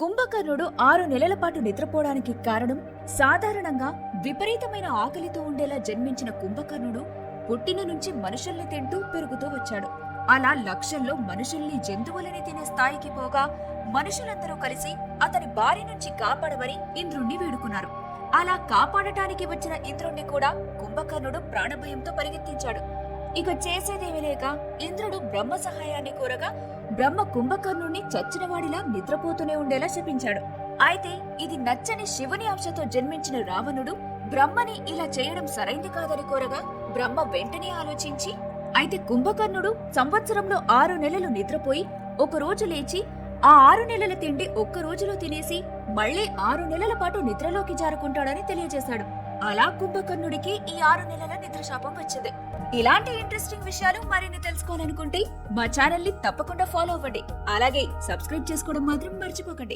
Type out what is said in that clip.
కుంభకర్ణుడు 6 నెలల పాటు నిద్రపోవడానికి కారణం సాధారణంగా విపరీతమైన ఆకలితో ఉండేలా జన్మించిన కుంభకర్ణుడు పుట్టిన నుంచి మనుషుల్ని తింటూ పెరుగుతూ వచ్చాడు. అలా లక్షల్లో మనుషుల్ని జంతువులని తినే స్థాయికి పోగా మనుషులందరూ కలిసి అతని బారి నుంచి కాపాడమని ఇంద్రుణ్ణి వేడుకున్నారు. అలా కాపాడటానికి వచ్చిన ఇంద్రుణ్ణి కూడా కుంభకర్ణుడు ప్రాణభయంతో పరిగెత్తించాడు. ఇక చేసేదేమీ లేక ఇంద్రుడు బ్రహ్మ సహాయాన్ని కోరగా బ్రహ్మ కుంభకర్ణుణ్ణి చచ్చినవాడిలా నిద్రపోతూనే ఉండేలా శపించాడు. అయితే ఇది నచ్చని శివుని అంశతో జన్మించిన రావణుడు బ్రహ్మని ఇలా చేయడం సరైంది కాదని కోరగా బ్రహ్మ వెంటనే ఆలోచించి అయితే కుంభకర్ణుడు సంవత్సరంలో 6 నెలలు నిద్రపోయి ఒక రోజు లేచి ఆ 6 నెలల తిండి ఒక్క రోజులో తినేసి మళ్లీ 6 నెలల పాటు నిద్రలోకి జారుకుంటాడని తెలియజేశాడు. అలా కుంభకర్ణుడికి ఈ 6 నెలల నిద్రశాపం వచ్చింది. ఇలాంటి ఇంట్రెస్టింగ్ విషయాలు మరిన్ని తెలుసుకోవాలనుకుంటే మా ఛానల్ ని తప్పకుండా ఫాలో అవ్వండి. అలాగే సబ్స్క్రైబ్ చేసుకోవడం మాత్రం మర్చిపోకండి.